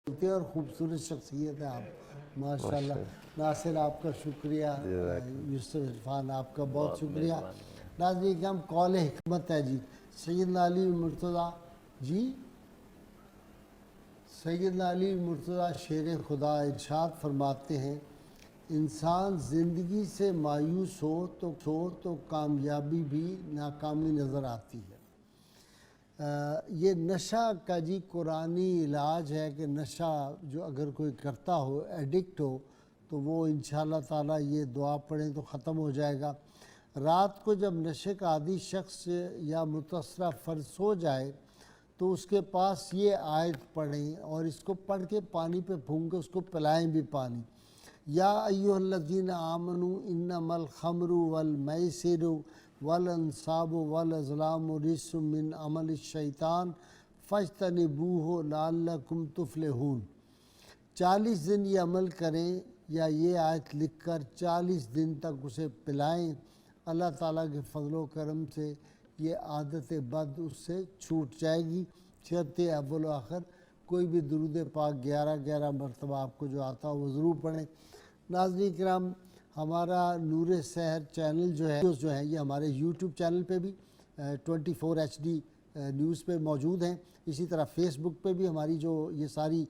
ہوتے ہیں اور خوبصورت شخصیت ہے آپ ماشاءاللہ۔ ناصر آپ کا شکریہ، یوسف عرفان آپ کا بہت شکریہ۔ ناظرین کرام قول حکمت ہے جی، سیدنا علی مرتضیٰ جی، سیدنا علی مرتضیٰ شیر خدا ارشاد فرماتے ہیں انسان زندگی سے مایوس ہو تو کامیابی بھی ناکامی نظر آتی ہے۔ یہ نشہ کا جی قرآنی علاج ہے کہ نشہ جو اگر کوئی کرتا ہو، ایڈکٹ ہو، تو وہ انشاءاللہ تعالیٰ یہ دعا پڑھیں تو ختم ہو جائے گا۔ رات کو جب نشے کا عادی شخص یا متاثرہ فرد سو جائے تو اس کے پاس یہ آیت پڑھیں اور اس کو پڑھ کے پانی پہ پھونک کے اس کو پلائیں بھی پانی۔ یا ایھا الذین آمنوا انما الخمر والمیسر والانصاب والازلام رجس من عمل الشیطان فاجتنبوہ لعلکم تفلحون۔ 40 دن یہ عمل کریں یا یہ آیت لکھ کر 40 دن تک اسے پلائیں، اللہ تعالیٰ کے فضل و کرم سے یہ عادت بد اس سے چھوٹ جائے گی۔ شرط اول و آخر کوئی بھی درود پاک 11 مرتبہ آپ کو جو آتا ہو وہ ضرور پڑھیں۔ ناظرین کرام ہمارا نور سحر چینل جو ہے یہ ہمارے یوٹیوب چینل پہ بھی 24 HD نیوز پہ موجود ہیں، اسی طرح فیس بک پہ بھی ہماری جو یہ ساری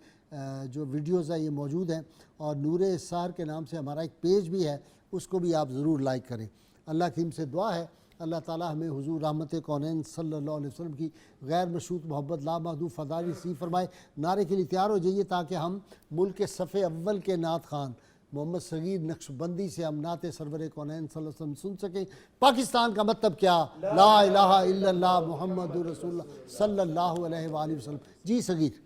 جو ویڈیوز ہیں یہ موجود ہیں، اور نور اسرار کے نام سے ہمارا ایک پیج بھی ہے، اس کو بھی آپ ضرور لائک کریں۔ اللہ کریم سے دعا ہے اللہ تعالیٰ ہمیں حضور رحمت کونین صلی اللہ علیہ وسلم کی غیر مشروط محبت لامحدود فضائل نصیب فرمائے۔ نعرے کے لیے تیار ہو جائیے تاکہ ہم ملک کے صف اول کے نعت خان محمد صغیر نقشبندی سے ہم نعت سرور کونین صلی اللہ علیہ وسلم سن سکیں۔ پاکستان کا مطلب کیا؟ لا الہ الا اللہ محمد رسول اللہ صلی اللہ علیہ وآلہ وسلم۔ جی صغیر۔